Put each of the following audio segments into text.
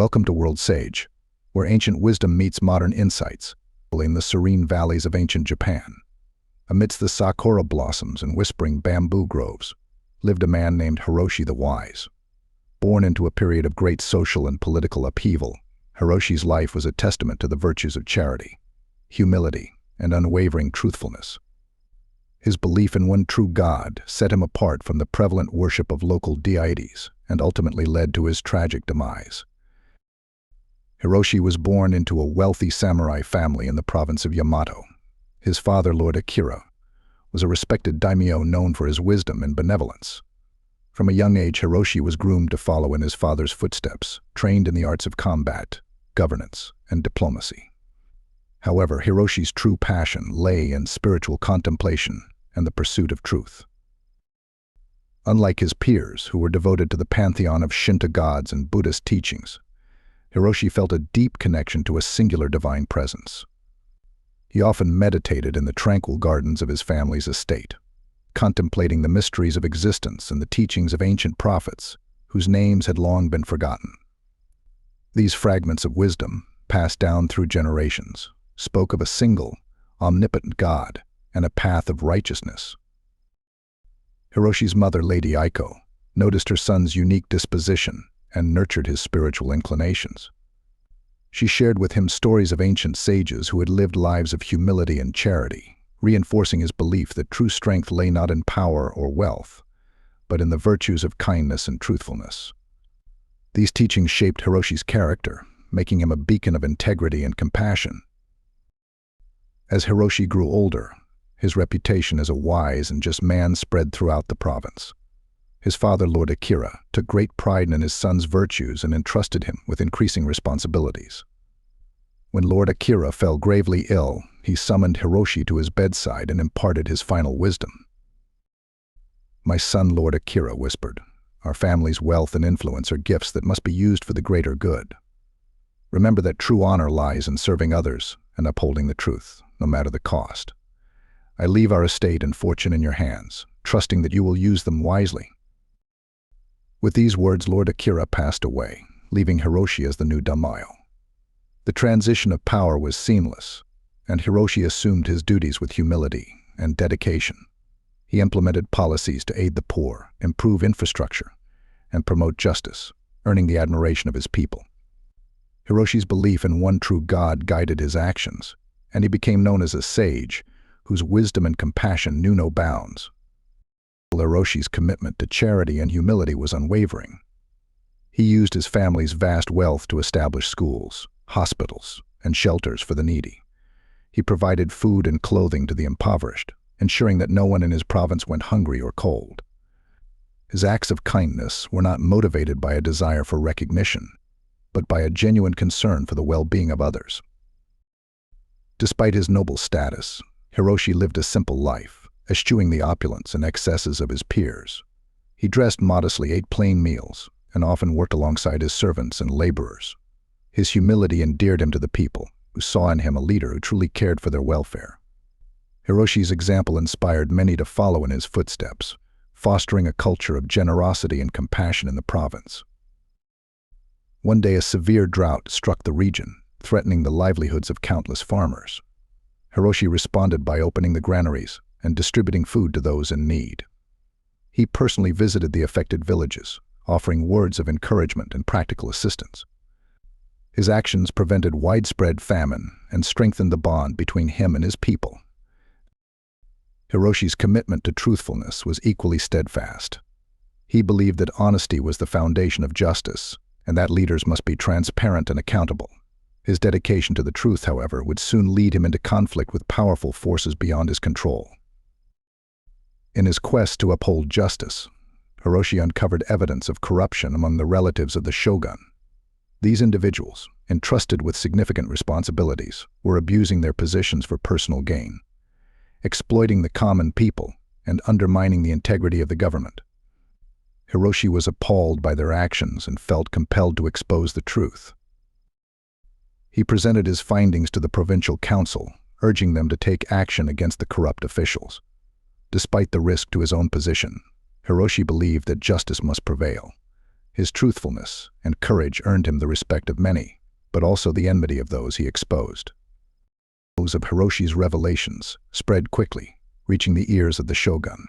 Welcome to World Sage, where ancient wisdom meets modern insights, in the serene valleys of ancient Japan. Amidst the sakura blossoms and whispering bamboo groves, lived a man named Hiroshi the Wise. Born into a period of great social and political upheaval, Hiroshi's life was a testament to the virtues of charity, humility, and unwavering truthfulness. His belief in one true God set him apart from the prevalent worship of local deities and ultimately led to his tragic demise. Hiroshi was born into a wealthy samurai family in the province of Yamato. His father, Lord Akira, was a respected daimyo known for his wisdom and benevolence. From a young age, Hiroshi was groomed to follow in his father's footsteps, trained in the arts of combat, governance, and diplomacy. However, Hiroshi's true passion lay in spiritual contemplation and the pursuit of truth. Unlike his peers, who were devoted to the pantheon of Shinto gods and Buddhist teachings, Hiroshi felt a deep connection to a singular divine presence. He often meditated in the tranquil gardens of his family's estate, contemplating the mysteries of existence and the teachings of ancient prophets whose names had long been forgotten. These fragments of wisdom, passed down through generations, spoke of a single, omnipotent God and a path of righteousness. Hiroshi's mother, Lady Aiko, noticed her son's unique disposition and nurtured his spiritual inclinations. She shared with him stories of ancient sages who had lived lives of humility and charity, reinforcing his belief that true strength lay not in power or wealth, but in the virtues of kindness and truthfulness. These teachings shaped Hiroshi's character, making him a beacon of integrity and compassion. As Hiroshi grew older, his reputation as a wise and just man spread throughout the province. His father, Lord Akira, took great pride in his son's virtues and entrusted him with increasing responsibilities. When Lord Akira fell gravely ill, he summoned Hiroshi to his bedside and imparted his final wisdom. "My son, Lord Akira whispered, our family's wealth and influence are gifts that must be used for the greater good. Remember that true honor lies in serving others and upholding the truth, no matter the cost. I leave our estate and fortune in your hands, trusting that you will use them wisely." With these words, Lord Akira passed away, leaving Hiroshi as the new daimyo. The transition of power was seamless, and Hiroshi assumed his duties with humility and dedication. He implemented policies to aid the poor, improve infrastructure, and promote justice, earning the admiration of his people. Hiroshi's belief in one true God guided his actions, and he became known as a sage whose wisdom and compassion knew no bounds. Hiroshi's commitment to charity and humility was unwavering. He used his family's vast wealth to establish schools, hospitals, and shelters for the needy. He provided food and clothing to the impoverished, ensuring that no one in his province went hungry or cold. His acts of kindness were not motivated by a desire for recognition, but by a genuine concern for the well-being of others. Despite his noble status, Hiroshi lived a simple life, eschewing the opulence and excesses of his peers. He dressed modestly, ate plain meals, and often worked alongside his servants and laborers. His humility endeared him to the people, who saw in him a leader who truly cared for their welfare. Hiroshi's example inspired many to follow in his footsteps, fostering a culture of generosity and compassion in the province. One day, a severe drought struck the region, threatening the livelihoods of countless farmers. Hiroshi responded by opening the granaries and distributing food to those in need. He personally visited the affected villages, offering words of encouragement and practical assistance. His actions prevented widespread famine and strengthened the bond between him and his people. Hiroshi's commitment to truthfulness was equally steadfast. He believed that honesty was the foundation of justice, and that leaders must be transparent and accountable. His dedication to the truth, however, would soon lead him into conflict with powerful forces beyond his control. In his quest to uphold justice, Hiroshi uncovered evidence of corruption among the relatives of the shogun. These individuals, entrusted with significant responsibilities, were abusing their positions for personal gain, exploiting the common people and undermining the integrity of the government. Hiroshi was appalled by their actions and felt compelled to expose the truth. He presented his findings to the provincial council, urging them to take action against the corrupt officials. Despite the risk to his own position, Hiroshi believed that justice must prevail, His truthfulness and courage earned him the respect of many, but also the enmity of those he exposed. Those of Hiroshi's revelations spread quickly, reaching the ears of the shogun.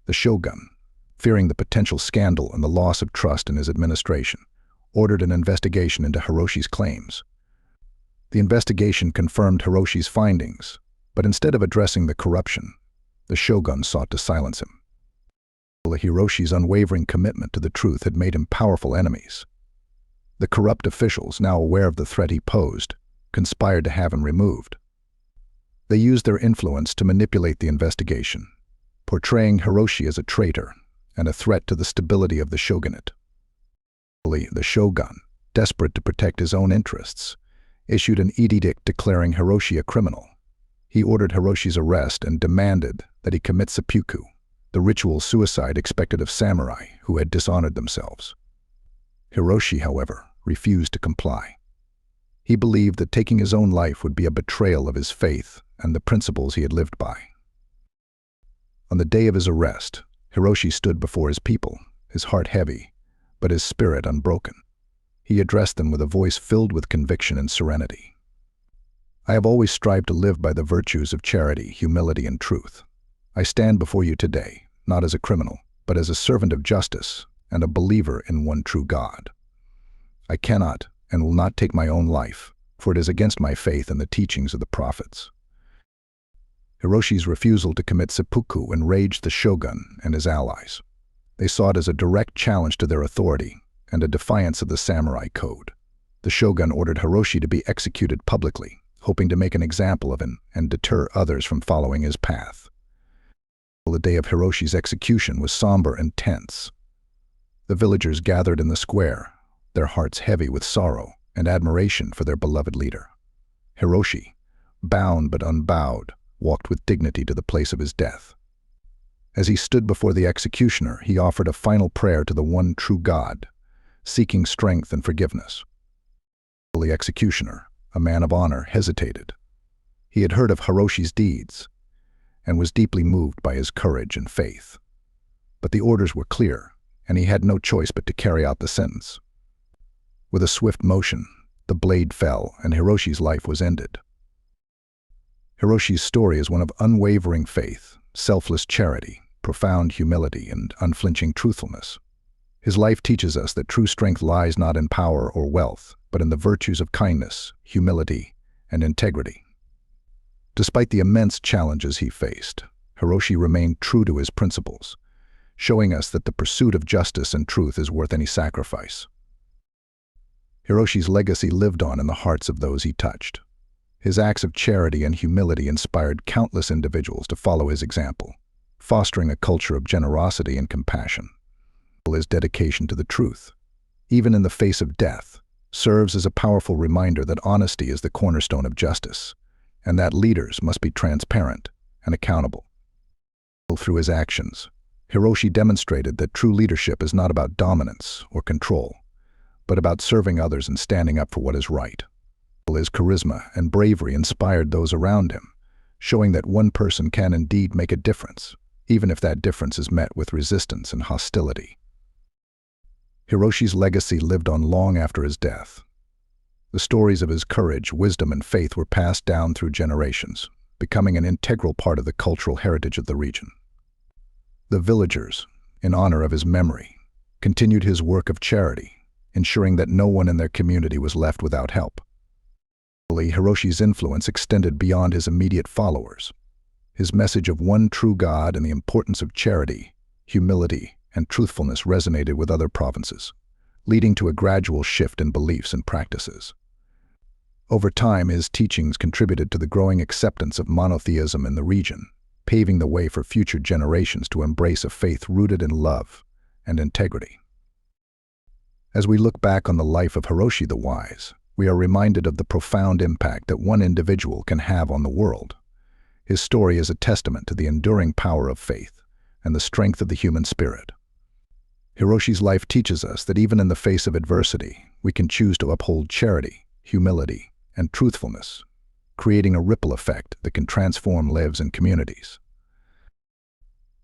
The shogun, fearing the potential scandal and the loss of trust in his administration, ordered an investigation into Hiroshi's claims. The investigation confirmed Hiroshi's findings, but instead of addressing the corruption, the shogun sought to silence him. Hiroshi's unwavering commitment to the truth had made him powerful enemies. The corrupt officials, now aware of the threat he posed, conspired to have him removed. They used their influence to manipulate the investigation, portraying Hiroshi as a traitor and a threat to the stability of the shogunate. The shogun, desperate to protect his own interests, issued an edict declaring Hiroshi a criminal. He ordered Hiroshi's arrest and demanded that he commit seppuku, the ritual suicide expected of samurai who had dishonored themselves. Hiroshi, however, refused to comply. He believed that taking his own life would be a betrayal of his faith and the principles he had lived by. On the day of his arrest, Hiroshi stood before his people, his heart heavy, but his spirit unbroken. He addressed them with a voice filled with conviction and serenity. "I have always strived to live by the virtues of charity, humility, and truth. I stand before you today, not as a criminal, but as a servant of justice and a believer in one true God. I cannot and will not take my own life, for it is against my faith and the teachings of the prophets." Hiroshi's refusal to commit seppuku enraged the shogun and his allies. They saw it as a direct challenge to their authority and a defiance of the samurai code. The shogun ordered Hiroshi to be executed publicly, hoping to make an example of him and deter others from following his path. The day of Hiroshi's execution was somber and tense. The villagers gathered in the square, their hearts heavy with sorrow and admiration for their beloved leader. Hiroshi, bound but unbowed, walked with dignity to the place of his death. As he stood before the executioner, he offered a final prayer to the one true God, seeking strength and forgiveness. The executioner, a man of honor, hesitated. He had heard of Hiroshi's deeds and was deeply moved by his courage and faith. But the orders were clear, and he had no choice but to carry out the sentence. With a swift motion, the blade fell, and Hiroshi's life was ended. Hiroshi's story is one of unwavering faith, selfless charity, profound humility, and unflinching truthfulness. His life teaches us that true strength lies not in power or wealth, but in the virtues of kindness, humility, and integrity. Despite the immense challenges he faced, Hiroshi remained true to his principles, showing us that the pursuit of justice and truth is worth any sacrifice. Hiroshi's legacy lived on in the hearts of those he touched. His acts of charity and humility inspired countless individuals to follow his example, fostering a culture of generosity and compassion. His dedication to the truth, even in the face of death, serves as a powerful reminder that honesty is the cornerstone of justice, and that leaders must be transparent and accountable. Through his actions, Hiroshi demonstrated that true leadership is not about dominance or control, but about serving others and standing up for what is right. His charisma and bravery inspired those around him, showing that one person can indeed make a difference, even if that difference is met with resistance and hostility. Hiroshi's legacy lived on long after his death. The stories of his courage, wisdom, and faith were passed down through generations, becoming an integral part of the cultural heritage of the region. The villagers, in honor of his memory, continued his work of charity, ensuring that no one in their community was left without help. Hiroshi's influence extended beyond his immediate followers. His message of one true God and the importance of charity, humility, and truthfulness resonated with other provinces, leading to a gradual shift in beliefs and practices. Over time, his teachings contributed to the growing acceptance of monotheism in the region, paving the way for future generations to embrace a faith rooted in love and integrity. As we look back on the life of Hiroshi the Wise, we are reminded of the profound impact that one individual can have on the world. His story is a testament to the enduring power of faith and the strength of the human spirit. Hiroshi's life teaches us that even in the face of adversity, we can choose to uphold charity, humility, and truthfulness, creating a ripple effect that can transform lives and communities.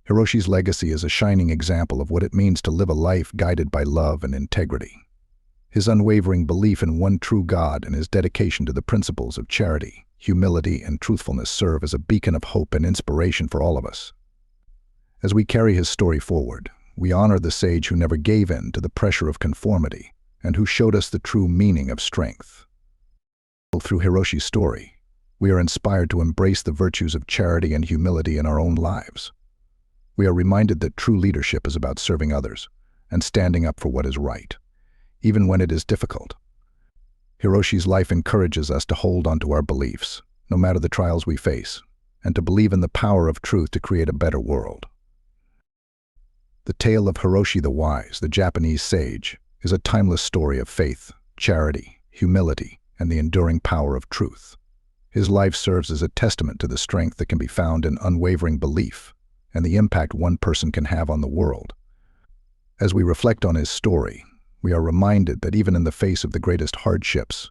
Hiroshi's legacy is a shining example of what it means to live a life guided by love and integrity. His unwavering belief in one true God and his dedication to the principles of charity, humility, and truthfulness serve as a beacon of hope and inspiration for all of us. As we carry his story forward, we honor the sage who never gave in to the pressure of conformity and who showed us the true meaning of strength. Through Hiroshi's story, we are inspired to embrace the virtues of charity and humility in our own lives. We are reminded that true leadership is about serving others and standing up for what is right, even when it is difficult. Hiroshi's life encourages us to hold on to our beliefs, no matter the trials we face, and to believe in the power of truth to create a better world. The tale of Hiroshi the Wise, the Japanese sage, is a timeless story of faith, charity, humility, and the enduring power of truth. His life serves as a testament to the strength that can be found in unwavering belief and the impact one person can have on the world. As we reflect on his story, we are reminded that even in the face of the greatest hardships,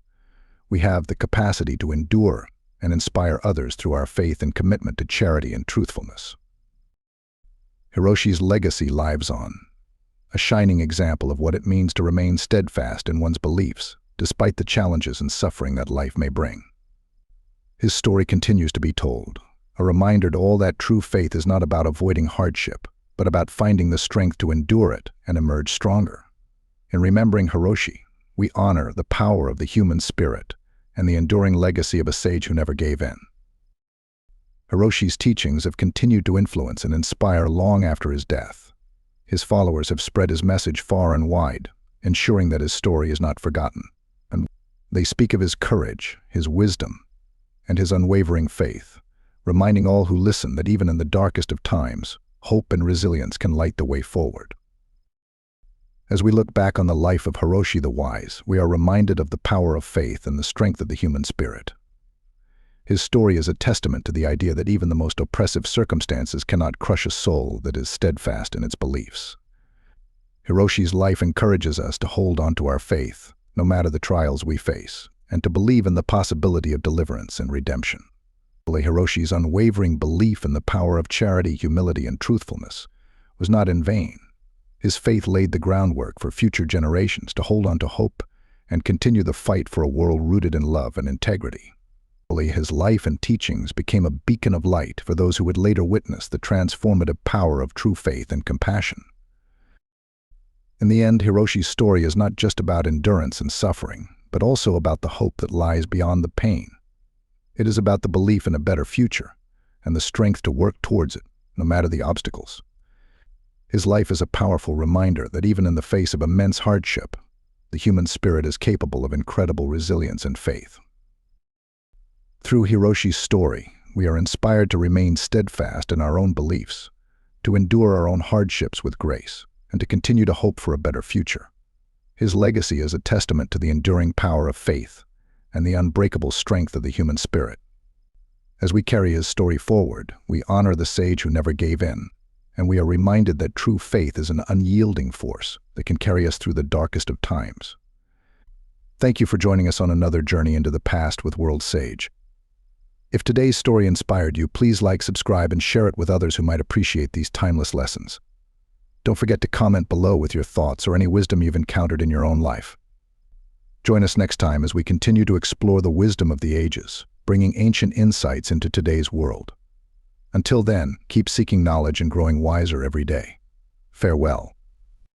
we have the capacity to endure and inspire others through our faith and commitment to charity and truthfulness. Hiroshi's legacy lives on, a shining example of what it means to remain steadfast in one's beliefs, despite the challenges and suffering that life may bring. His story continues to be told, a reminder to all that true faith is not about avoiding hardship, but about finding the strength to endure it and emerge stronger. In remembering Hiroshi, we honor the power of the human spirit and the enduring legacy of a sage who never gave in. Hiroshi's teachings have continued to influence and inspire long after his death. His followers have spread his message far and wide, ensuring that his story is not forgotten. And they speak of his courage, his wisdom, and his unwavering faith, reminding all who listen that even in the darkest of times, hope and resilience can light the way forward. As we look back on the life of Hiroshi the Wise, we are reminded of the power of faith and the strength of the human spirit. His story is a testament to the idea that even the most oppressive circumstances cannot crush a soul that is steadfast in its beliefs. Hiroshi's life encourages us to hold on to our faith, no matter the trials we face, and to believe in the possibility of deliverance and redemption. Hiroshi's unwavering belief in the power of charity, humility, and truthfulness was not in vain. His faith laid the groundwork for future generations to hold on to hope and continue the fight for a world rooted in love and integrity. His life and teachings became a beacon of light for those who would later witness the transformative power of true faith and compassion. In the end, Hiroshi's story is not just about endurance and suffering, but also about the hope that lies beyond the pain. It is about the belief in a better future and the strength to work towards it, no matter the obstacles. His life is a powerful reminder that even in the face of immense hardship, the human spirit is capable of incredible resilience and faith. Through Hiroshi's story, we are inspired to remain steadfast in our own beliefs, to endure our own hardships with grace, and to continue to hope for a better future. His legacy is a testament to the enduring power of faith and the unbreakable strength of the human spirit. As we carry his story forward, we honor the sage who never gave in, and we are reminded that true faith is an unyielding force that can carry us through the darkest of times. Thank you for joining us on another journey into the past with World Sage. If today's story inspired you, please like, subscribe, and share it with others who might appreciate these timeless lessons. Don't forget to comment below with your thoughts or any wisdom you've encountered in your own life. Join us next time as we continue to explore the wisdom of the ages, bringing ancient insights into today's world. Until then, keep seeking knowledge and growing wiser every day. Farewell.